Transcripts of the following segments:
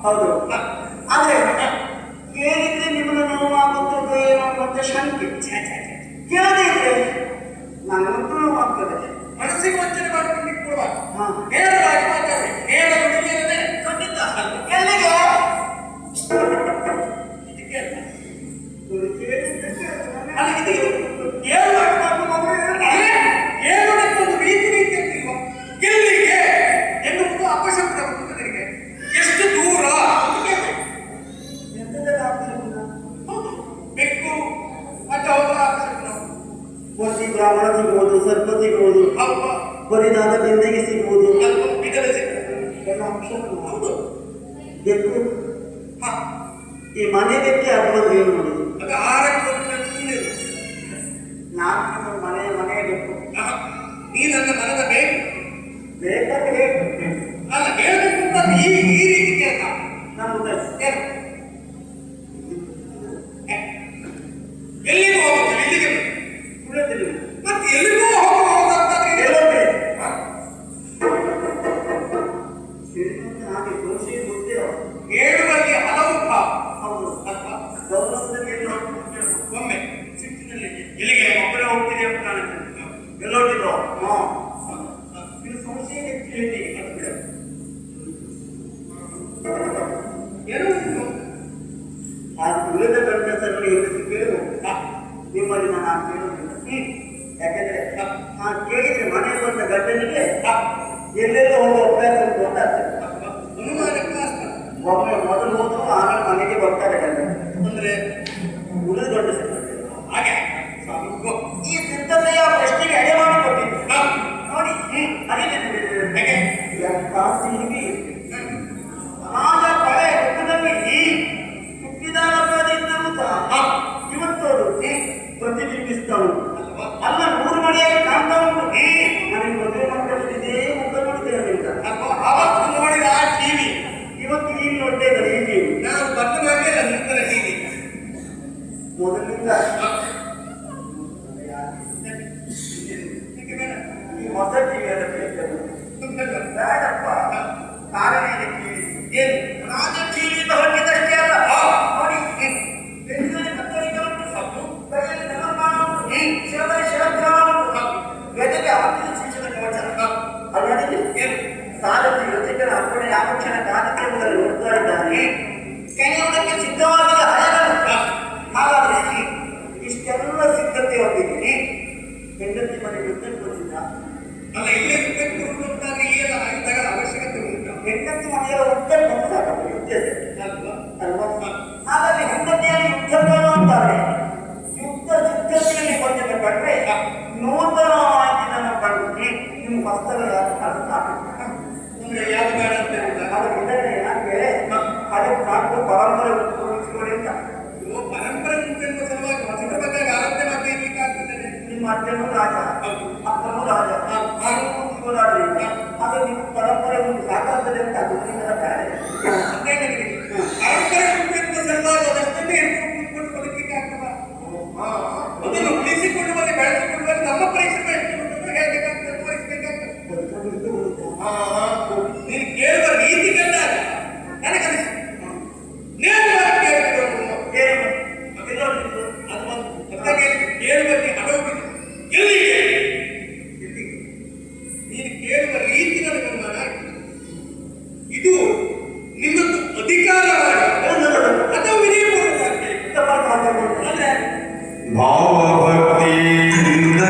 ಹೌದು. ಆದ್ರೆ ಕೇಳಿದ್ರೆ ನಿಮ್ಮನ್ನು ನೋವಾಗುತ್ತದೆ ಏನೋ ಮತ್ತೆ ಶಂಕೆ. ಕೇಳದೇ ಇದ್ರೆ ನನ್ನಂತೂ ನೋವಾಗ್ತದೆ. ಮನಸ್ಸಿಗೆ ವಂಚನೆ ಮಾಡ್ಕೊಂಡು ಕೊಡುವ ನೇರವಾಗಿ ಮಾತಾಡಿ ನೇರ ನುಡಿಯೇ ಖಂಡಿತ ಎಲ್ಲಿಗೆ ಇದಕ್ಕೆ ಅಲ್ಲಿಗೆ ಏನು ರೀತಿ ರೀತಿ ಅಂತಿಲ್ವ ಎಲ್ಲಿಗೆ ಎನ್ನುವುದು ಅಪಶಬ್ದ ಹುಡುಗರಿಗೆ ಎಷ್ಟು ದೂರ ಬೆಕ್ಕು ಅಥವಾ ಅಪಶಬ್ದ ಮೊಟ್ಟಿ ಬ್ರಾಹ್ಮಣ ಸಿಗ್ಬೋದು, ಸರ್ಪ ಸಿಗ್ಬೋದು, ಬರಿದಾದ ಬೆಂದಿಗೆ ಸಿಗ್ಬೋದು, ಎಲ್ಲ ಅಪಶಬ್ದ. ಹೌದು. ಬೆಕ್ಕು ಈ ಮನೆ ಬೆಕ್ಕೆ ಅದು ಏನು ನೋಡಿ ಅದು ಆರಕ್ಕೆ ನಾನು ಮನೆ ಬೆಕ್ಕು. ನೀ ನನ್ನ ಮನದ ಬೇಕು ಬೇಕಾದ್ರೆ ಬೇಕು ಅಲ್ಲ ಹೇಳ್ಬೇಕು ಅಂತ ಈ ರೀತಿ ಕೇಳ್ತ ನಮ್ಮ ಎಲ್ಲಿಗೂ ಹೋಗುತ್ತೆ ಇಲ್ಲಿಗೆ ಉಳಿದಿಲ್ಲ ಮತ್ತೆ ಎಲ್ಲಿಗೂ ಹೋಗುವಂತ ಹಾಗೆ ದೋಷಿ ಗೊತ್ತೇ ಏಳುವರೆಗೆ ಹಲವು ಭಾವ. ಹೌದು. ಅಥವಾ ಗೌರವದಲ್ಲಿ ಒಮ್ಮೆ ಸಿಟ್ಟಿನಲ್ಲಿ ಎಲ್ಲಿಗೆ ಒಬ್ಬರೇ ಹೋಗ್ತಿದೆ ಅಂತ ಕಾಣುತ್ತೆ. ಎಲ್ಲೋಟಿದ್ದು ಇದು ಸಂಶಯ ಕೇಳಿ ಏನು ಆ ಉಳಿದ ಗಂಡಸರಲ್ಲಿ ಹೆಂಗಸಿ ಕೇಳು ನಿಮ್ಮಲ್ಲಿ ನಾನು ಕೇಳುವುದಿಲ್ಲ. ಯಾಕಂದ್ರೆ ಕೇಳಿದ್ರೆ ಮನೆಗೆ ಬಂದ ಗಂಡನಿಗೆ ಎಲ್ಲೆಲ್ಲೋ ಹೋಗೋ ಅಭ್ಯಾಸ ಉಂಟು ಅಂತ ಒಮ್ಮೆ ಮೊದಲು ಹೋದ್ರು ಆಮೇಲೆ ಮನೆಗೆ ಬರ್ತಾರೆ ಗಂಡ ಅಂದ್ರೆ ಉಳಿದ ಗಂಡಸರು ಹಾಗೆ ಈ ಸಿದ್ಧತೆಯ ಪ್ರಶ್ನೆಗೆ ಎಡೆ ಮಾಡಿಕೊಟ್ಟಿದ್ದು ನೋಡಿ. ಅದೇ ಸಿಂಗಿ ಸಮಾಜ ಕಳೆ ಹುಟ್ಟಿನಲ್ಲಿ ಹುಟ್ಟಿದಾಗಿದ್ದರೂ ಸಹ ಇವತ್ತೋದು ಪ್ರತಿಬಿಂಬಿಸ್ತಾ ಉಂಟು. ಅಲ್ಲ 3 ಮನೆಯಲ್ಲಿ ಕಾಣ್ತಾ ಉಂಟು. ನನಗೆ ಮದುವೆ ಮಾಡ್ಕೊಂಡಿದ್ದೇ ಮುಖ ನೋಡಿದ್ದೇನೆ ಅವತ್ತು ನೋಡಿದ ಆ ಟಿವಿ ಇವತ್ತು ಈಗ ನೋಡ್ತಾ ಇದ್ದಾರೆ. ಈ ಟಿವಿ ನಾನು ಬದಲಾಗೇ ಇಲ್ಲ ನಿಂತರ ಟಿವಿ ಮೊದಲಿಂದ ಈ ಹೊಸ ಟಿವಿ ಎಲ್ಲ ಬೇಡಪ್ಪ. ಕಾರಣ ಟಿವಿ ಏನು ರಾಜ ಟಿವಿಯಿಂದ ಹೊರಗಿದ್ದಷ್ಟೇ ಅಲ್ಲ ನೋಡಿ ವೇದಕ್ಕೆ ಅವತ್ತಿನ ಶಿಕ್ಷಣ ಕವಚ ಅಲ್ಲಿ ಸಾಲತಿ ಜೊತೆಗೆ ಅಪ್ಪಣೆ ಆಪಕ್ಷಣ ಕಾಲಕ್ಕೆ ನೋಡ್ತಾ ಇದ್ದಾನೆ. ಕೆಲವೊಂದಕ್ಕೆ ಸಿದ್ಧವಾಗಿಲ್ಲ ಹಳೆಗಳು. ಹಾಗಾದ್ರೆ ಇಷ್ಟೆಲ್ಲ ಸಿದ್ಧತೆ ಹೊಂದಿದ್ದೀನಿ. ಹೆಂಡತಿ ಮನೆ ಯುದ್ಧಕ್ಕೆ ಬಂದಿದ್ದ ಅಲ್ಲ ಇಲ್ಲೇ ಕೊಡುವಂತಾಗಿ ಏನು ಆಯುಧಗಳ ಅವಶ್ಯಕತೆ ಉಂಟು. ಹೆಂಡತಿ ಮನೆಯಲ್ಲ ಉದ್ದಕ್ಕೆ ಬಂದು ಸಾಕಪ್ಪ ಯುದ್ಧ ಅಲ್ವಾ. ಹಾಗಾಗಿ ಹೆಂಡತಿಯಲ್ಲಿ ಯುದ್ಧಗಳು ಅಂತಾರೆ. ಯುದ್ಧ ಸಿದ್ಧತೆಯಲ್ಲಿ ಬಂದಿದ್ದ ಕಂಡ್ರೆ ನೂತನವಾಗಿ ನನ್ನ ಕಂಡು ನಿಮ್ಮ ವಸ್ತುಗಳು ಯಾವ್ದು ಬೇಡ ಅಂತ ಹೇಳಿದ ಅದು ಇದನ್ನೇ ಯಾಕೆ ಅದಕ್ಕೆ ನಾಲ್ಕು ಪರಂಪರೆ ಉಳಿಸಿಕೊಳ್ಳಿ ಅಂತ. ಪರಂಪರೆ ಎನ್ನುವ ಸಲುವಾಗಿ ಹೊಸದ ಬಗ್ಗೆ ಆಲೋಚನೆ ಮಾಡಬೇಕಾಗ್ತದೆ. ನಿಮ್ಮ ಅಜ್ಜನೂ ರಾಜ, ಅಪ್ಪನೂ ರಾಜ, ಹೋರಾಡಲಿ. ಅದು ನಿಮ್ಮ ಪರಂಪರೆ ಒಂದು ಸಾಕಾಗ್ತದೆ ಅಂತ ಅದು ಅದೇ ನನಗೆ ಪರಂಪರೆ ಎನ್ನುವ ಸಲುವಾಗಿ ಅದಷ್ಟನ್ನೇ ಹಿಡ್ಕೊಂಡು ಬದುಕಲಿಕ್ಕೆ ಆಗ್ತದ. ಅದನ್ನು ಉಳಿಸಿಕೊಂಡು ಬಂದು ಬೆಳೆಸಿಕೊಂಡು ಬಂದು ನಮ್ಮ ಪರಿಶ್ರಮ ಎಷ್ಟು ಉಂಟು ಹೇಳಬೇಕಾಗ್ತದೆ, ತೋರಿಸಬೇಕಾಗ್ತದೆ. ನೀನು ಕೇಳುವ ರೀತಿ ಕಂಡಾಗ ನನಗನಿಸ್ತು ನೇರವಾಗಿ ಕೇಳಬೇಕು. ಅದು ಅದಕ್ಕೆ ಕೇಳುವಲ್ಲಿ ಅಡೋಗಿದೆ. ಎಲ್ಲಿಗೆ ನೀನು ಕೇಳುವ ರೀತಿ ನನಗೆ ಅನುಮಾನ ಆಗಿದೆ. ಇದು ನಿಮ್ಮದು ಅಧಿಕಾರವಾಗಿ ಅಥವಾ ವಿನಯಪೂರ್ವಕವಾಗಿ ಅಂದ್ರೆ ಭಾವಭಕ್ತಿಯಿಂದ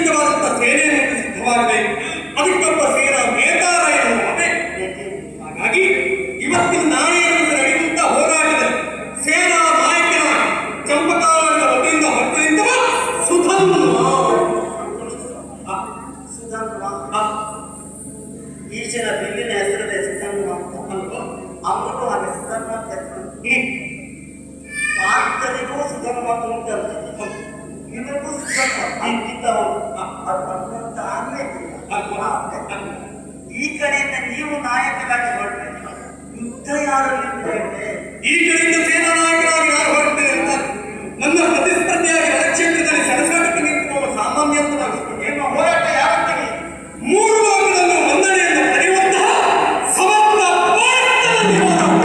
ಯೋಗ್ಯವಾದಂತಹ ಸೇನೆಯನ್ನು ಸಿದ್ಧವಾಗಿದೆ. ಅದಕ್ಕೊಬ್ಬ ಸೇನಾ ನೇತಾರಯನ್ನು ಅದೇ. ಹಾಗಾಗಿ ಇವತ್ತಿನ ನಾಳೆಯನ್ನು ನಡೆಯುವಂತಹ ಹೋರಾಟದಲ್ಲಿ ಸೇನಾ ನಾಯಕನ ಚಂಪಕಾರನ ವತಿಯಿಂದ ಹೊರಟು ನಿಂತವ ಸುಧನ್ವ. ಈಚಿನ ಬಿಲ್ಲಿನ ಹೆಸರಿದೆ ಸುಧನ್ವ ಅಂತ ಅಲ್ವಾ? ಅವನು ಹಾಗೆ ಸುಧನ್ವ ಅಂತ ಹೆಸರು. ಪಾರ್ಥನಿಗೂ ಸುಧನ್ವ ಅಂತ ಇವರಿಗೂ ಸುಧನ್ವ ಅಂತಿದ್ದವನು. ಅದು ಆಮೇಲೆ ಈ ಕಡೆಯಿಂದ ನೀವು ನಾಯಕರಾಗಿ ಹೊರಟೆ, ಯುದ್ಧ ಯಾರು ನಿಂತಿದೆ? ಈ ಕಡೆಯಿಂದ ಸೇನಾ ನಾಯಕರಾಗಿ ಯಾರು ಹೊರಟೆ ಅಂತ ನನ್ನ ಪ್ರತಿಸ್ಪರ್ಧಿಯಾಗಿ ರಣಕ್ಷೇತ್ರದಲ್ಲಿ ಸರಸಾಟಕ್ಕೆ ನಿಂತಿರುವ ಸಾಮಾನ್ಯ ನಿಮ್ಮ ಹೋರಾಟ ಯಾವತ್ತಿಗೆ? 3 ಭಾಗದಲ್ಲೂ ಒಂದನೆಯನ್ನು ಪಡೆಯುವಂತಹ ಸಮರ್ಥ ಭಾರತದಲ್ಲಿ ಹೋರಾಟ.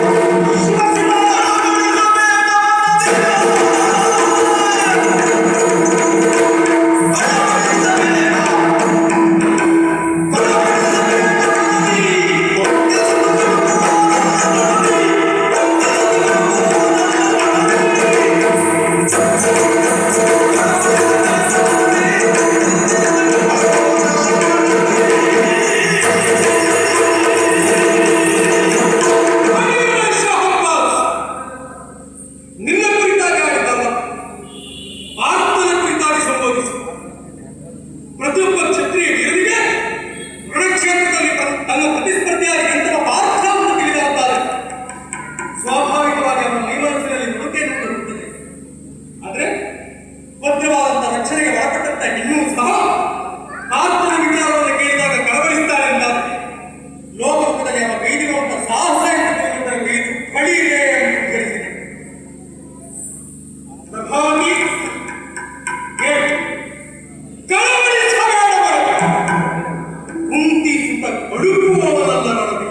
ನಿನ್ನ ಕುರಿತಾಗಿ ಆಡಿದ್ದಲ್ಲ, ಭಾರತದ ಕುರಿತಾಗಿ ಸಂಬೋಧಿಸಿ ಪ್ರತಿಯೊಬ್ಬ ಕ್ಷತ್ರಿಯ ವೀರನಿಗೆ ರಣಕ್ಷೇತ್ರದಲ್ಲಿ ತನ್ನ ಪ್ರತಿಸ್ಪರ್ಧಿಯಾಗಿ ನಿಂತ ಪಾರ್ಥವನ್ನು ತಿಳಿದಾದರೆ ಸ್ವಾಭಾವಿಕವಾಗಿ ಅವನ ಮೈಮನಸ್ಸಿನಲ್ಲಿ ನುಡಿಕೆಯನ್ನು ಹುಟ್ಟುತ್ತದೆ. ಆದರೆ ಭದ್ರವಾದಂತಹ ರಕ್ಷಣೆಗೆ ಒಳಪಟ್ಟಂತ ಇನ್ನೂ ಸಹ ಪಾರ್ಥನ ವಿಚಾರವನ್ನು ಕೇಳಿದಾಗ ಕಳವಳಿಸ್ತಾರೆ ಎಂದಾದರೆ ಲೋಕದಲ್ಲಿ ಅವನ ಕೈದಿರುವಂತಹ ಸಾಹಸ ಎಂದು ಕೈದು ಕಡಿಯಿದೆ ಎಂದು ಉದ್ಧರಿಸಿದೆ. ಪ್ರಭಾವಿ ಕುಂತಿ ಸುತ ಬಡುಕುವವನಲ್ಲ ನನಗೆ.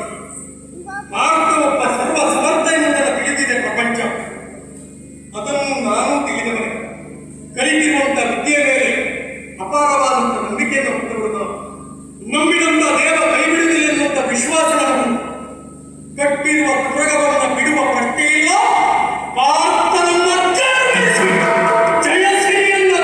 ಭಾರತ ಒಬ್ಬ ಸರ್ವ ಸಮರ್ಥ ಎನ್ನುವುದನ್ನು ತಿಳಿದಿದೆ ಪ್ರಪಂಚ. ಅದನ್ನು ನಾನು ತಿಳಿದವನೇ. ಕಲಿತಿರುವಂತಹ ವಿದ್ಯೆಯ ಮೇಲೆ ಅಪಾರವಾದಂತಹ ನಂಬಿಕೆಯನ್ನು ಹೊಂದಿರುವುದು, ನಂಬಿದಂತ ದೇವ ಕೈ ಬಿಡುವುದಿಲ್ಲ ಎನ್ನುವಂತ ವಿಶ್ವಾಸ ನನಗುಂಟು. ಕಟ್ಟಿರುವ ಪುರಗವನ್ನು ಬಿಡುವ ಪ್ರಶ್ನೆ ಇಲ್ಲ. ಭಾರತನನ್ನು ಜಯಶ್ರೀಯನ್ನು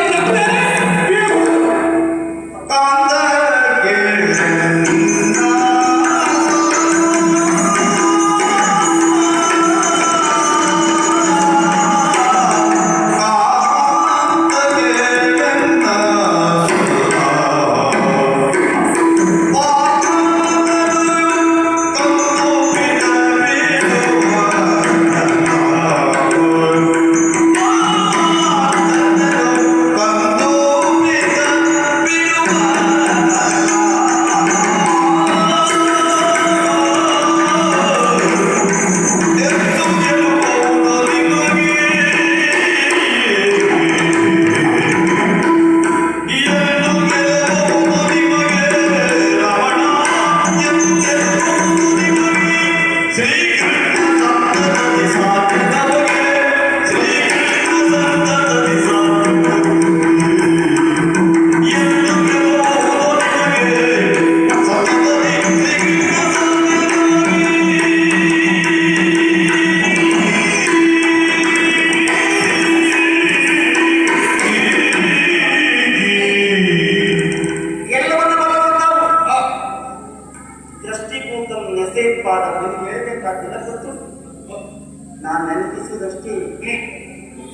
ನಾನು ನೆನಪಿಸುವುದಷ್ಟೇ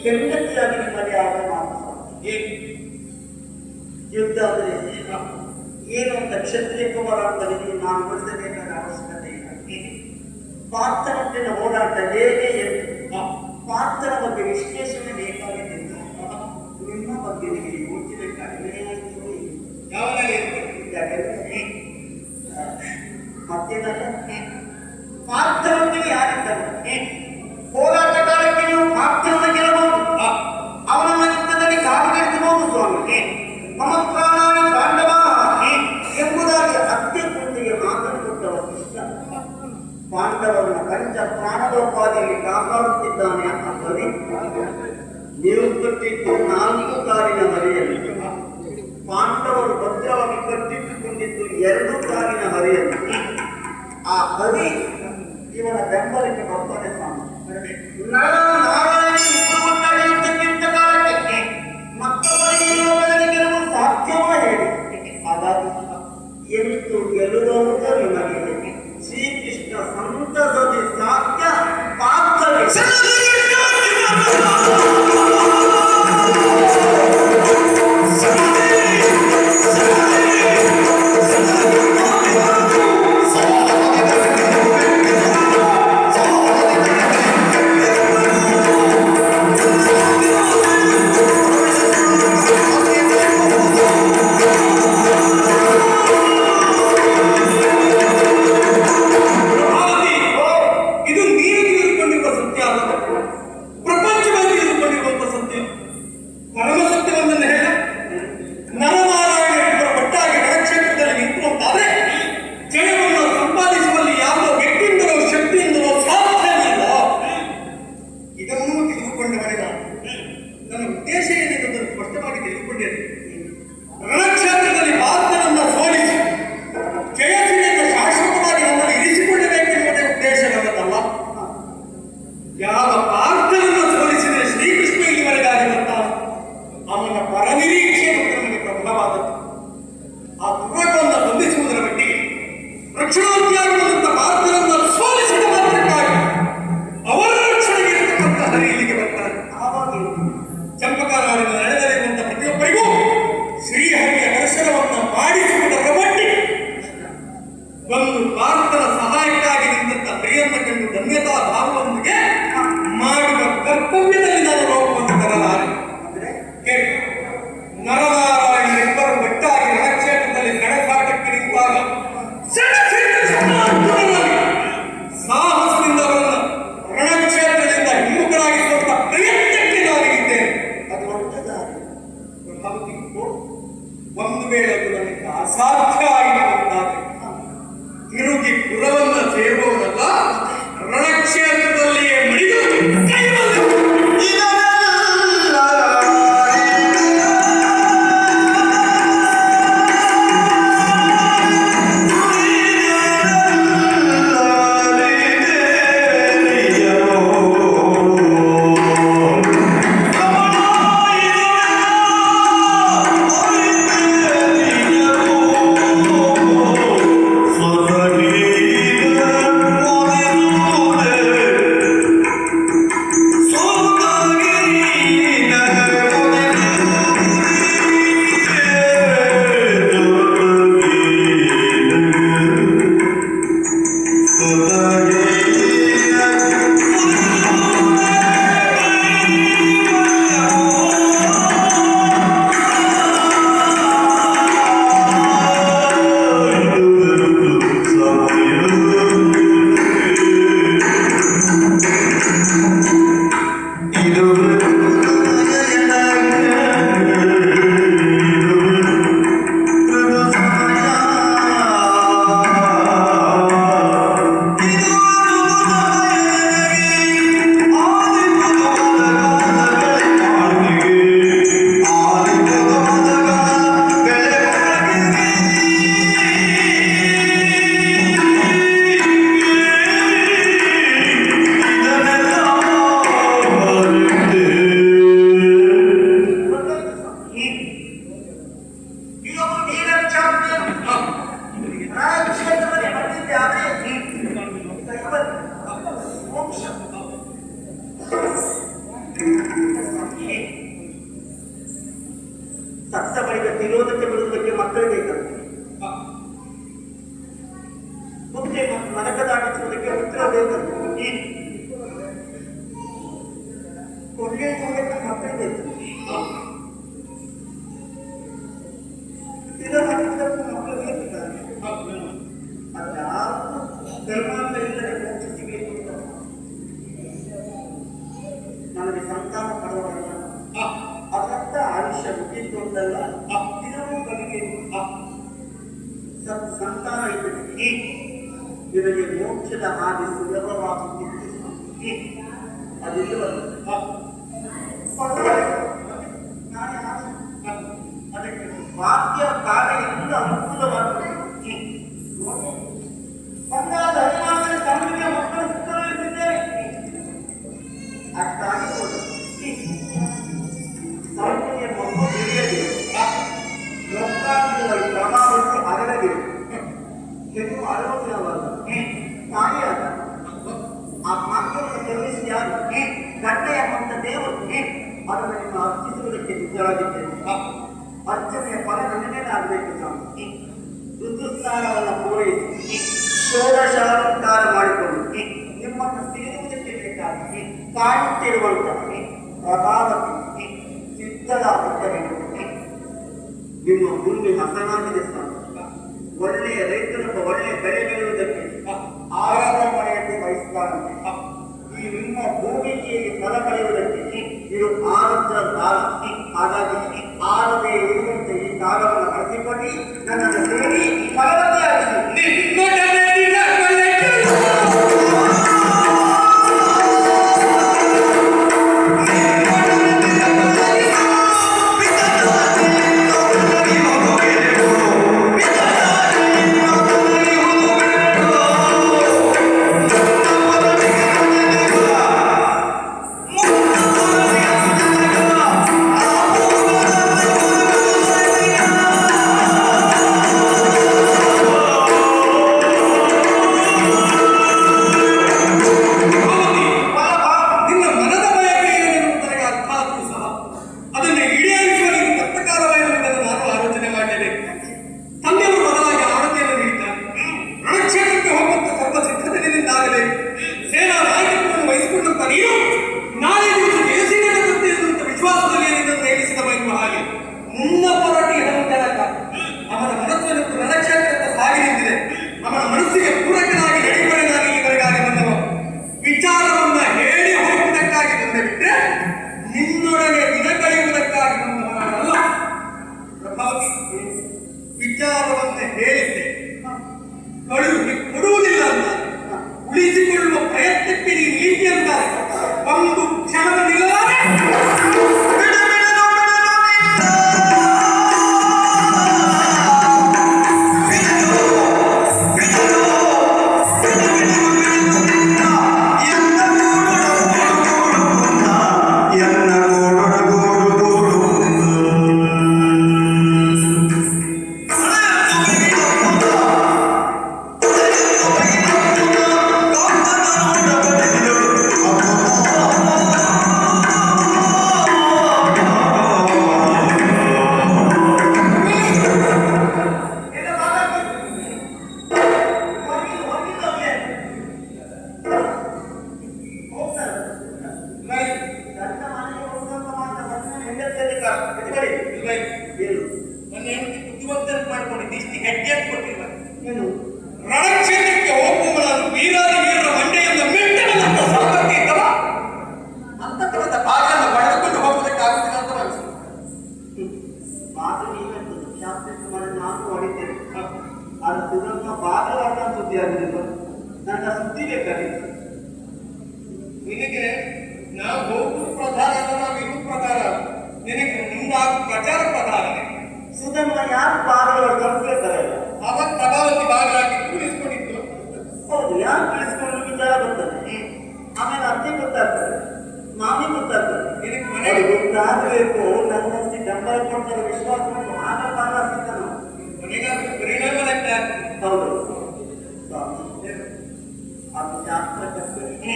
ಹೆಂಡತಿಯಾಗಿ ನಿಮ್ಮಲ್ಲಿ ಆಗ ಮಾತ್ರ ಯುದ್ಧ ಅಂದರೆ ಏನು ಅಂತ ಕ್ಷತ್ರಿಯ ಕುಮಾರನಿಗೆ ನಾನು ಗೊಳಿಸಬೇಕಾದ ಅವಶ್ಯಕತೆ ಇಲ್ಲ. ಪಾತ್ರನ ಹೋರಾಟ ಹೇಗೆ ಎಂದು ಪಾತ್ರ ಬಗ್ಗೆ ವಿಶ್ಲೇಷಣೆ ಬೇಕಾಗಿದೆ. ನಿಮ್ಮ ಬಗ್ಗೆ ನಿಮಗೆ ಯೋಚಿಸಬೇಕಾಗಿದೆ. ಮತ್ತೇನಲ್ಲ, ಪಾತ್ರಕ್ಕೆ ಯಾರಿದ್ದಾರೆ? ಹೋರಾಟಗಾರಕ್ಕೆ ನೀವು ಪಾತ್ರವನ್ನು ಗೆಲ್ಲಬಹುದು, ಅವನ ಯುದ್ಧದಲ್ಲಿ ಕಾಲುಗೆಡಿಸಬಹುದು. ಸ್ವಾಮಿ ಮಮ ಪ್ರಾಣಾನಿ ಪಾಂಡವ ಎಂಬುದಾಗಿ ಅತ್ಯಕೃತಿಗೆ ಮಾತನಾಡುತ್ತವ ಕೃಷ್ಣ ಪಾಂಡವರನ್ನ ಪಂಚ ಪ್ರಾಣೋಪಾದಿಯಲ್ಲಿ ಕಾಪಾಡುತ್ತಿದ್ದಾನೆ ಅಂತ ಧ್ವನಿ. ನೀವು ಕಟ್ಟಿದ್ದು 4 ಕಾಲಿನ ಮರೆಯಲ್ಲಿ, ಪಾಂಡವರು ಭದ್ರವಾಗಿ ಕಟ್ಟಿಟ್ಟುಕೊಂಡಿದ್ದು 2 ಕಾಲಿನ ಹರಿಯಲ್ಲಿ. ಆ ಹರಿ ಇವನ ಬೆಂಬಲಕ್ಕೆ ಬರ್ತಾನೆ. ಸ್ವಾಮಿ ಮತ್ತೊಬ್ಬರಿಗೆ ಗೆಲುವು ಸಾಧ್ಯವೋ ಹೇಳಿ? ಅದು ನನಗೆ ಅಸಾಧ್ಯ ಆಗಿರುವಂತಾದ್ರೆ ತಿರುಗಿ ಪುರವನ್ನ ಸೇರುವವರಲ್ಲ ರಣಕ್ಷೇತ್ರದಲ್ಲಿಯೇ ಮಡಿದು ಸತ್ತ ಬಳಿಕ ತಿರೋದಕ್ಕೆ ಬಿಡುವುದಕ್ಕೆ ಮಕ್ಕಳು ಬೇಕಂತೆ. ಮುಂದೆ ನರಕ ದಾಟಿಸುವುದಕ್ಕೆ ಪುತ್ರ ಬೇಕಂತೆ. ಕೊಳ್ಳೆ ಹೋಗಕ್ಕೆ ಮಕ್ಕಳು ಬೇಕು. ತಿರೋ ಹಾಕಿದ್ದಕ್ಕೂ ಮಕ್ಕಳು ಬೇಕಿದ್ದಾರೆ. ಅದ್ಯಾರು ಧರ್ಮಾಂತ ಇಲ್ಲದೆ ಮೋಕ್ಷ ಸಿಗಬೇಕು ಅಂತ ನನಗೆ ಸಂತಾನ ಪಡೆಯುವುದಲ್ಲ. ಅದರಂತ ಆಯುಷ್ಯ ಮುಗಿದ್ದು ಅಂತಲ್ಲ, ದಿನವೂ ಬಗೆಗೆ ಸಂತಾನ ಇದ್ದರೆ ನಿನಗೆ ಮೋಕ್ಷದ ಹಾದಿ ಸುಲಭವಾಗುತ್ತಿತ್ತು. ಅದಿಲ್ಲವಲ್ಲ, ಅದಕ್ಕೆ ವಾಕ್ಯ ಕಾರ್ಯ ಎಲ್ಲ ಅನುಕೂಲವಾಗುತ್ತದೆ. ಒಂದಾದ ಹರಿಮಾನದಲ್ಲಿ ತಮಗೆ ಮಕ್ಕಳು ಸುತ್ತಲಿದ್ದೇವೆ. ಅಷ್ಟಾಗಿ ಸೌಂದರ್ಯ ಮಕ್ಕಳು ಬೆಳೆಯಬೇಕು. ಲೋಕಾಂಗಗಳ ಪ್ರಭಾವಕ್ಕೆ ಅರಳಬೇಕು. ಹೆಣ್ಣು ಅಳವಡಿನವಲ್ಲ, ತಾಯಿಯಾದ ಆ ಮಕ್ಕಳನ್ನು ಕರುಣಿಸಿ ಯಾರು ಗಂಡ ಎಂಬಂತ ದೇವರು ಅದನ್ನು ನಿಮ್ಮ ಅರ್ಚಿಸುವುದಕ್ಕೆ ಸಿದ್ಧರಾಗಿದ್ದೇನೆ. ಅರ್ಚನೆಯ ಫಲ ನನ್ನೇ ಆಗಬೇಕು. ಸ್ವಾಮಿ ಋತುಸ್ನಾನವನ್ನು ಪೂರೈಸಿ ಷೋಡಶಾಲಂಕಾರ ಮಾಡಿಕೊಂಡು ನಿಮ್ಮನ್ನು ಸೇರುವುದಕ್ಕೆ ಬೇಕಾಗಿ ಕಾಯುತ್ತಿರುವಂತಹ ಪ್ರಭಾವಕ್ಕೆ ಸಿದ್ಧರಾಗುತ್ತಬೇಕು. ನಿಮ್ಮ ಭೂಮಿ ಹಸನಾಗಿದೆ ಸ್ವಾಮಿ. ಒಳ್ಳೆಯ ರೈತನೊಬ್ಬ ಒಳ್ಳೆಯ ಬೆಳೆ ಬೆಳೆಯುವುದಕ್ಕೆ ಆರಾಧನೆಯನ್ನು ವಹಿಸುತ್ತಾರಂತೆ. ಈ ನಿಮ್ಮ ಭೂಮಿಗೆ ಫಲ ಪಡೆಯುವುದಕ್ಕೆ ಇದು ಆರುದ್ರ ಕಾಲ. ಹಾಗಾಗಿ ಆರದೇ ಇರುವಂತೆ ಈ ಕಾಲವನ್ನು ಬಳಸಿಕೊಂಡು ನನ್ನನ್ನು ಸೇರಿ ಫಲವತಿಯಾಗಿಸಿ ಹೆಜ್ಜೆ ಕೊಟ್ಟಿಲ್ಲ. ಏನು ರಣಕ್ಷೇತ್ರಕ್ಕೆ ಹೋಗುವವನಾದ ವೀರಾದಿ ವೀರರ ಮಂಡೆಯಿಂದ ಮೆಟ್ಟಣದಂತ ಸಾಮರ್ಥ್ಯ ಇದ್ದವ ಅಂತಃಕರಣದ ಭಾಗವನ್ನು ಪಡೆದುಕೊಂಡು ಹೋಗುವುದಕ್ಕಾಗುತ್ತಿಲ್ಲ ಅಂತ ಅನಿಸುತ್ತೆ. ಮಾತು ನೀವೆಂತದ್ದು ಶಾಸ್ತ್ರಕ್ಕೆ ಮಾಡಿ ನಾನು ಹೊಡಿತೇನೆ. ಅದು ಸುಧರ್ಮ ಬಾಗಲಾಟ ಸುದ್ದಿ ಆಗಲಿಲ್ಲ. ನನ್ನ ಸುದ್ದಿ ಬೇಕಾಗಿತ್ತು. ನಿನಗೆ ನಾವು ಹೋಗುವ ಪ್ರಧಾನ ಅಲ್ಲ, ನಾವು ಇರುವ ಪ್ರಧಾನ. ನಿನಗೆ ಮುಂದಾಗುವ ಪ್ರಚಾರ ಪ್ರಧಾನ. ಸುಧರ್ಮ ಯಾರು ಬಾಗಲ ಕಲ್ತಿರ್ತಾರೆ ಅವಾಗ ಪ್ರಭಾವತಿ ಬಾಗಿಲಾಗಿ ಕೂಡಿಸ್ಕೊಂಡಿದ್ದು. ಹೌದು, ಯಾರು ತಿಳಿಸ್ಕೊಂಡು ವಿಚಾರ ಬರ್ತದೆ. ಆಮೇಲೆ ಅತ್ತೆ ಗೊತ್ತಾಗ್ತದೆ, ಮಾಮಿ ಗೊತ್ತಾಗ್ತದೆ. ನಿನಗೆ ಅದು ಮನೆಗೆ ಗೊತ್ತಾಗಬೇಕು. ನನ್ನಲ್ಲಿ ಡಂಬಲ್ ಕೊಡ್ತಾರೆ, ವಿಶ್ವಾಸ ಉಂಟು. ಆಗ ಬಾಲ ಸಿಗ್ತಾನ. ಮನೆಗಾದ್ರೂ ಪರಿಣಾಮ ಲೆಕ್ಕ ಆಗ್ತದೆ. ಹೌದು ಸ್ವಾಮಿ, ಅದು ಶಾಸ್ತ್ರ ಕರ್ತವ್ಯ.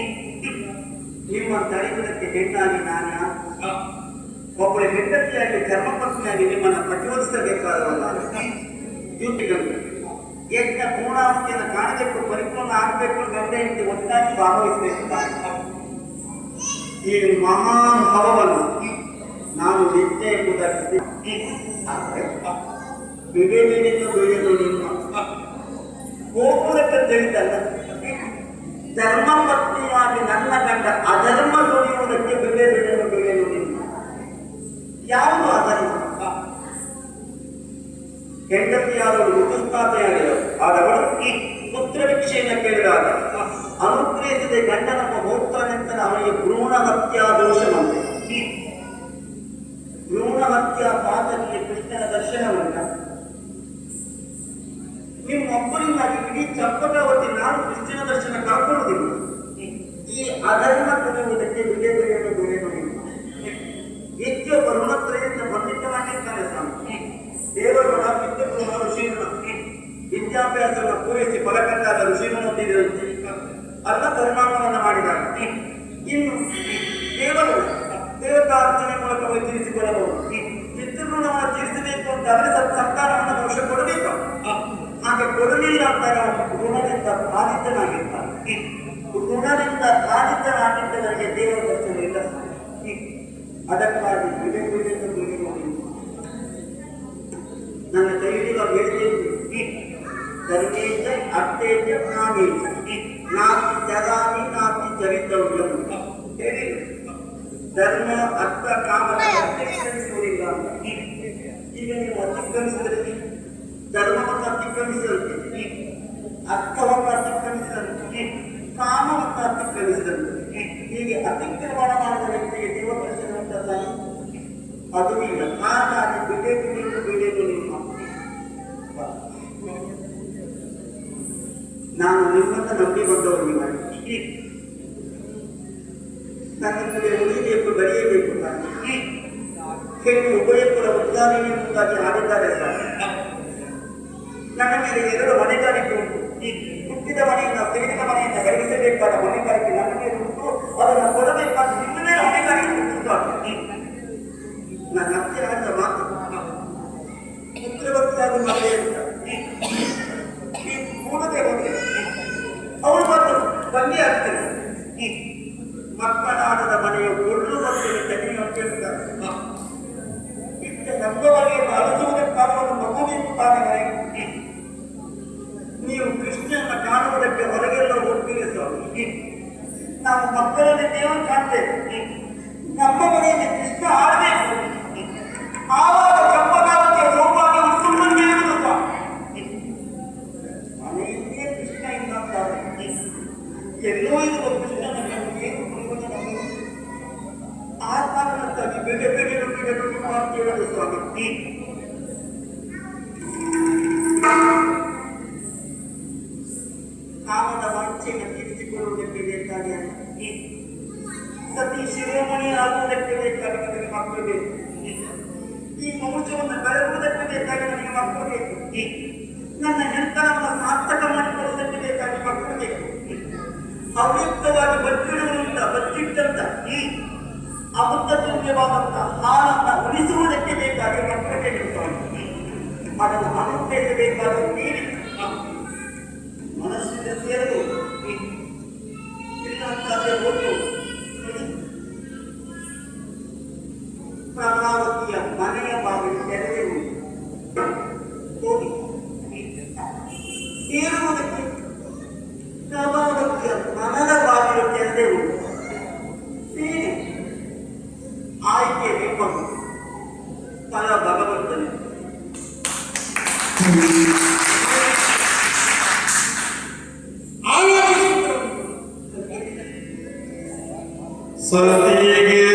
ನಿಮ್ಮ ತಡೆಯುವುದಕ್ಕೆ ಹೆಣ್ಣಾಗಿ ನಾನು ಯಾರು? ಒಬ್ಬಳ ಹೆಂಡತಿಯಾಗಿ ಧರ್ಮಪತ್ನಿಯಾಗಿ ನಿಮ್ಮನ್ನು ಪ್ರಚೋದಿಸಬೇಕಾದವಲ್ಲ. ಯುಕ್ತಿಗಳು ಯಜ್ಞ ಪೂರ್ಣಾವಸ್ಥೆಯನ್ನು ಕಾಣಬೇಕು, ಪರಿಪೂರ್ಣ ಆಗಬೇಕು, ಗಂಡ ಹೆಂಡತಿ ಒಟ್ಟಾಗಿ ಭಾಗವಹಿಸಬೇಕು. ಈ ಮಹಾನ್ ಹವವನ್ನು ನಾನು ನಿತ್ಯ ಎಂಬುದಾಗಿ ಬಿಡೇನಿಂದ ಬೆಳೆದು ನಿಮ್ಮ ಗೋಪುರಕ್ಕೆ ತಿಳಿದಲ್ಲ. ಧರ್ಮಪತ್ನಿಯಾಗಿ ನನ್ನ ಗಂಡ ಅಧರ್ಮ ದುಡಿಯುವುದಕ್ಕೆ ಬೆಳೆಯಲು ನಿಮ್ಮ ಯಾವುದು ಅಧರ್ಮ? ಹೆಂಡತಿಯಾದವಳು ಋತುಸ್ನಾತೆಯಾಗಿದ್ದಳು. ಆದವಳು ಈ ಪುತ್ರ ಭಿಕ್ಷೆಯನ್ನು ಕೇಳಿದಾಗ ಅನುಗ್ರಹಿಸದೆ ಗಂಡನಮ್ಮ ಮೂತ್ರ ನಂತರ ಅವನಿಗೆ ಭ್ರೂಣ ಹತ್ಯಾ ದೋಷವಂತೆ. ಭ್ರೂಣ ಹತ್ಯಾ ಪಾತಕ್ಕೆ ಕೃಷ್ಣನ ದರ್ಶನ ಉಂಟ. ನಿಮ್ಮೊಬ್ಬರಿಂದಾಗಿ ಇಡೀ ಚಂಪಕಾವತಿ ನಾನು ಕೃಷ್ಣನ ದರ್ಶನ ಕಳ್ಕೊಳ್ಳುವುದಿಲ್ಲ. ಈ ಅಧರ್ಮ ಕಲಿಯುವುದಕ್ಕೆ ಬೆಳೆಯಲು ಹೆಚ್ಚೊಬ್ಬ ಋಣತ್ರಯಿಂದ ಬಂಧಿತನಾಗಿರ್ತಾನೆ. ಸ್ವಾಮಿ ದೇವರುಗಳ ಪಿತೃಗಳ ಋಷಿಗಳ ವಿದ್ಯಾಭ್ಯಾಸವನ್ನು ಪೂರೈಸಿ ಫಲಕಂದಾದ ಋಷಿಗಳೊಂದಿಗಿರಂತೆ ಅಲ್ಲ ಧರ್ಮಾಂಗವನ್ನು ಮಾಡಿದಾಗ ಇನ್ನು ದೇವರು ದೇವತಾರ್ಚನೆ ಮೂಲಕ ತೀರಿಸಿಕೊಳ್ಳಬಹುದು. ಪಿತೃಋಣವನ್ನು ತೀರಿಸಬೇಕು ಅಂತ ಆದರೆ ಸಂತಾನವನ್ನು ದೋಷ ಕೊಡಬೇಕು. ಹಾಗೆ ಕೊಡಲಿಲ್ಲ ಅಂತಾರೆ ಋಣದಿಂದ ಬಾಧಿತನಾಗಿರ್ತಾನೆ. ಋಣದಿಂದ ಬಾಧಿತನಾಗಿದ್ದವರಿಗೆ ದೇವರ ದರ್ಶನ ಇಲ್ಲ. ಅದಕ್ಕಾಗಿ ನನ್ನ ಕೈಲಿರುವ ಬೇಡಿಕೆ ಧರ್ಮೇಜ ಅರ್ಥೇಜ ನಾಮೇಜ ನಾತಿ ಜಗಾಮಿ ನಾತಿ ಚರಿತವ್ಯಂ. ಹೇಳಿ ಧರ್ಮ ಅರ್ಥ ಕಾಮದ ಅತಿಕ್ರಮಿಸುವುದಿಲ್ಲ ಅಂತ. ಈಗ ನೀವು ಅತಿಕ್ರಮಿಸಿದರೆ ಧರ್ಮವನ್ನು ಅತಿಕ್ರಮಿಸಿದಂತೆ, ಅರ್ಥವನ್ನು ಅತಿಕ್ರಮಿಸಿದಂತೆ, ಕಾಮವನ್ನು ಅತಿಕ್ರಮಿಸಿದಂತೆ. ಹೀಗೆ ಅತಿಕ್ರಮಣ ಮಾಡಿದ ವ್ಯಕ್ತಿಗೆ ದೇವದರ್ಶನ ಉಂಟಲ್ಲ, ಅದು ಇಲ್ಲ. ಹಾಗಾಗಿ ಬಿಡೇದು ನಿಮ್ಮ ನಾನು ನಿಮ್ಮನ್ನು ನಂಬಿ ಬಂದವರಿಗೆ ಮಾಡಿ ನನ್ನ ಕಡೆ ಉಳಿಯಬೇಕು, ಬರೆಯಬೇಕು. ಹೆಣ್ಣು ಉಭಯಕುಲ ಉದ್ಧಾರಣೆ ಮುಂದಾಗಿ ಹಾಡಿದ್ದಾರೆ ಸರ್. ನನ್ನ ಮೇಲೆ 2 ಹೊಣೆಗಾರಿಕೆ ಉಂಟು. ಹುಟ್ಟಿದ ಮನೆಯಿಂದ ತೆಗೆದ ಮನೆಯಿಂದ ಗರಿಸಬೇಕಾದ ಹೊಣೆಗಾರಿಕೆ ನನ್ನ ಮೇಲೆ ಉಂಟು. ಅದನ್ನು ಕೊಡಬೇಕಾದ ನಿಮ್ಮ ಮೇಲೆ ಹೊಣೆಗಾರಿಕೆ ಉಂಟು. ನನ್ನ ಹತ್ತಿರ ಆದ ಮಾತು ಪುತ್ರಭಕ್ತಿಯಾದ ಮದುವೆ ಅಂತ ಈ ಕೂಡದೆ ಹೋಗಿ ಅವಳು ಮಾತು ಬಂದೇ ಆಗ್ತದೆ. ಮಕ್ಕಳಾಡದ ಮನೆಯ ಒಳ್ಳು ಮಕ್ಕಳಿಗೆ ತೆಗೆಯುವ ಕೇಳ್ತಾರೆ. ಇಷ್ಟ ಸಂಭವವಾಗಿ ಬಳಸುವುದಕ್ಕಾಗುವ ಮಗುವಿನ ತಾನೇ ನೀವು ಕೃಷ್ಣನ ಕಾಣುವುದಕ್ಕೆ ಹೊರಗೆಲ್ಲ ಹೋಗ್ತೀರಿ ಸ್ವಾಮಿ. ನಾವು ಮಕ್ಕಳಲ್ಲಿ ದೇವರು ಕಾಣ್ತೇವೆ. ನಮ್ಮ ಮನೆಯಲ್ಲಿ ಕೃಷ್ಣ ಆಡಬೇಕು. ಆವಾಗ ಚಂಪಕಾಲಕ್ಕೆ ಸೌಭಾಗ್ಯ ಉತ್ತುಂಬಂಗೆ ಇರುವುದು. ಮನೆಯಲ್ಲಿಯೇ ಕೃಷ್ಣ ಇನ್ನಾಗ್ತಾರೆ. ಎಲ್ಲೋ ಇರುವ ಕೃಷ್ಣನ ಏನು ಪ್ರಯೋಜನ? ಆ ಕಾರಣಕ್ಕಾಗಿ ಬೆಳೆ ಮಾಡ್ತೀವಿ ಸ್ವಾಮಿ. ಕಾಮದ ವಾಂಛೆಯನ್ನು ತೀರಿಸಿಕೊಳ್ಳುವುದಕ್ಕೆ ಬೇಕಾಗಿ ಸತಿ ಶಿರೋಮಣಿ ಆಗುವುದಕ್ಕೆ ಬೇಕಾಗಿ ನನಗೆ ಮಕ್ಕಳು ಬೇಕು. ಈ ಮೌಜವನ್ನು ಬೆಳೆಯುವುದಕ್ಕೆ ಬೇಕಾಗಿ ನನಗೆ ಮಕ್ಕಳು ಬೇಕು. ನನ್ನ ಹೆಂಡತನವನ್ನು ಸಾರ್ಥಕ ಮಾಡಿಕೊಳ್ಳುವುದಕ್ಕೆ ಬೇಕಾಗಿ ಮಕ್ಕಳು ಬೇಕು. ಅವ್ಯಕ್ತವಾಗಿ ಬಚ್ಚಿಟ್ಟಂತ ಈ ಅಮೃತ ತುಲ್ಯವಾದಂತಹ ಹಾಲನ್ನು ಉಳಿಸುವುದಕ್ಕೆ ಬೇಕಾಗಿ ಮಕ್ಕಳಿಗೆ ಬೇಕಾಗಿ ಅದನ್ನು ಅನುಗ್ರಹಿಸಬೇಕಾದ ನೀಡಿ ಮನಸ್ಸಿನ ಸೇರಲು ಇಲ್ಲಂತಾದ್ರೆ ಒಟ್ಟು ಪ್ರಭಾವತಿಯ ಮನೆಯ ಬಾಗಿಲು ತೆರೆದೇ ಹೋಗಿ ಇರುವುದಕ್ಕೆ ಪ್ರಭಾವಕ್ಕೆ ಮನದ ಬಾಗಿಲು ತೆರೆದೇ ಉಂಟು. ನೀನು ಆಯ್ಕೆ ನಿಮ್ಮದು ಫಲ ಭಗವಂತನೇ. ಸತಿಗೆ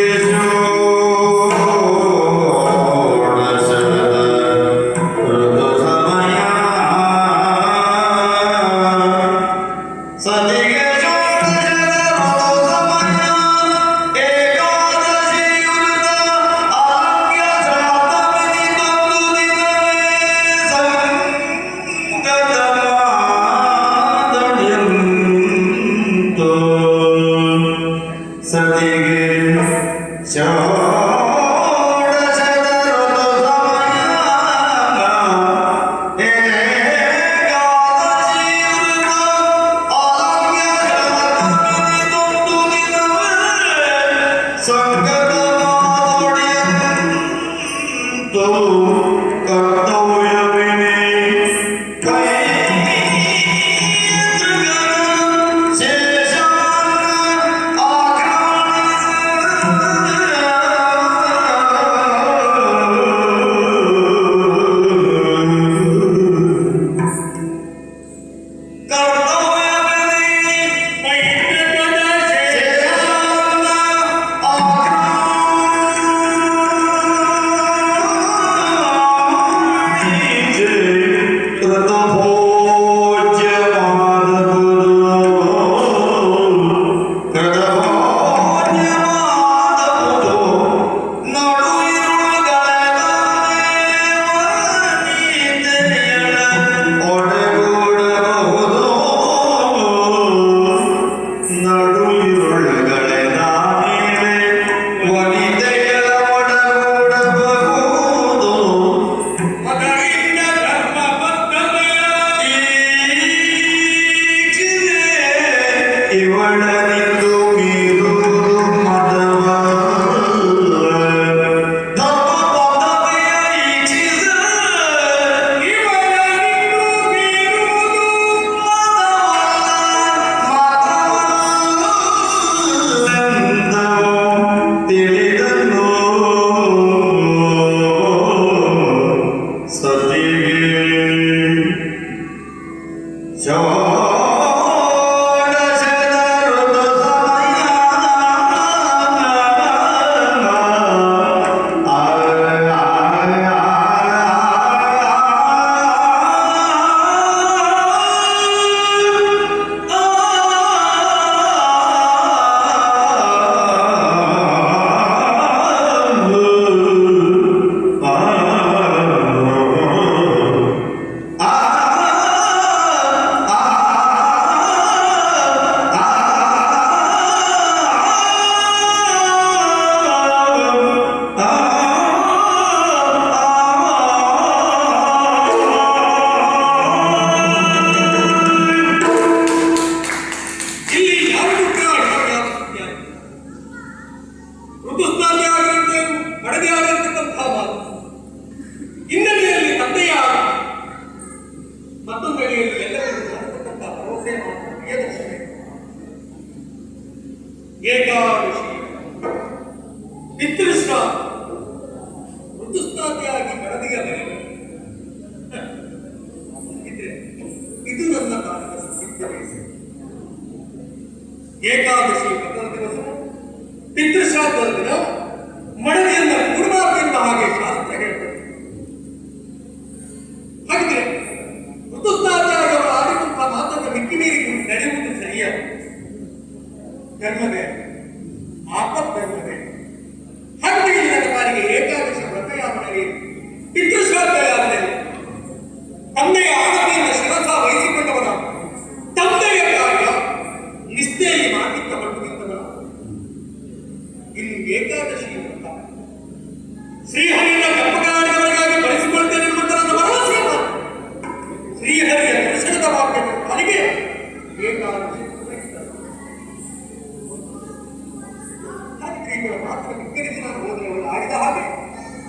ಏಕಾದಶಿ ಪಿತೃಶ್ರಾವ ಋತುಸ್ನಾತಿಯಾಗಿ ಗಣತಿಯ ಮೇಲೆ ಇದು ನನ್ನ ಕಾಲದ ಸಿದ್ಧತೆ. ಏಕಾದಶಿ ಮೊದಲ ದಿವಸ ಪಿತೃಶ್ರಾದ್ದದ ದಿನ ಮಡದಿಯನ್ನ ಕೂಡಬಾರದೆಂಬ ಹಾಗೆ ಶಾಸ್ತ್ರ ಹೇಳ್ತದೆ. ಹಾಗಿದ್ರೆ ಋತುಸ್ನಾತಿಯಾದವರು ಆಡಿದಂತಹ ಮಾತನ್ನು ಮಿಕ್ಕಿ ಮೀರಿ ನಡೆಯುವುದು ಸರಿಯ ಧರ್ಮವೇ ಆಪದ್ಧರ್ಮವೇ? ಹಾಗಾಗಿ ನನ್ನ ಬಾರಿಗೆ ಏಕಾದಶಿ ವ್ರತಯಾಮನಲ್ಲಿ ಪಿತೃಶ್ರಾದ್ದಯಾಮದಲ್ಲಿ ತಂದೆಯ ಆಜ್ಞೆಯನ್ನು ಶಿರಸ ವಹಿಸಿಕೊಂಡವನ ತಂದೆಯ ಕಾರ್ಯ ನಿಷ್ಠೆಯಲ್ಲಿ ಮಾಡಿದ್ದ ಹೊರಟುವಂತವನ ಇನ್ನು ಏಕಾದಶಿ ವ್ರತ ಶ್ರೀಹರಿಯ ಕರ್ಮಕಾರ್ಯವರಿಗಾಗಿ ಬಳಸಿಕೊಳ್ತೇನೆ ಎನ್ನುವಂತ ನನ್ನ ಭರವಸೆ. ಶ್ರೀಹರಿಯ ದರ್ಶನದ ಭಾಗ್ಯದ ಪಾಲಿಗೆ ಏಕಾದಶಿ ಮಾತ್ರ ವಿಕ್ಕರಿಸಿ ನಾನು ಹೋದವರು ಆಡಿದ ಹಾಗೆ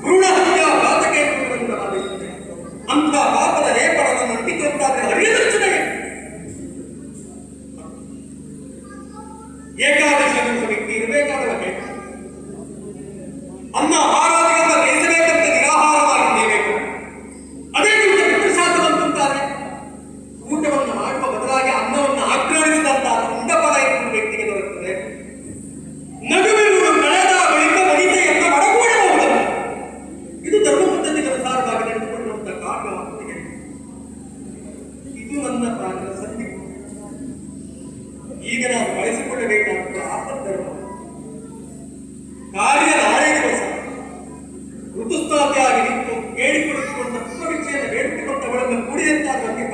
ಭ್ರೂಣ ಹತ್ಯಾ ಘಾತಕ ಆದೇಶಿಸಿದೆ. ಅಂಥ ಪಾಪದ ರೇಪಣವನ್ನು ಅಂಟಿಕೊಂಡಾದ್ರೆ ಹರಿಯದರ್ಶನವೇ ಇದು ನನ್ನ ಪ್ರಾಣದ ಸಂಧಿ. ಈಗ ನಾನು ಬಳಸಿಕೊಳ್ಳಬೇಕಾದ ಆಪತ್ತರ್ಮ ಕಾರ್ಯ ನಾಳೆ ದಿವಸ ಋತುಸ್ತಾಪಿಯಾಗಿ ನಿಂತು ಹೇಳಿಕೊಡಿಸಿಕೊಂಡ ಪುಷ್ಪವಿಕ್ಷೆಯನ್ನು ಬೇಡಿಕೊಂಡವಳನ್ನು ಕೂಡಿದಂತಾದ ಬಗ್ಗೆ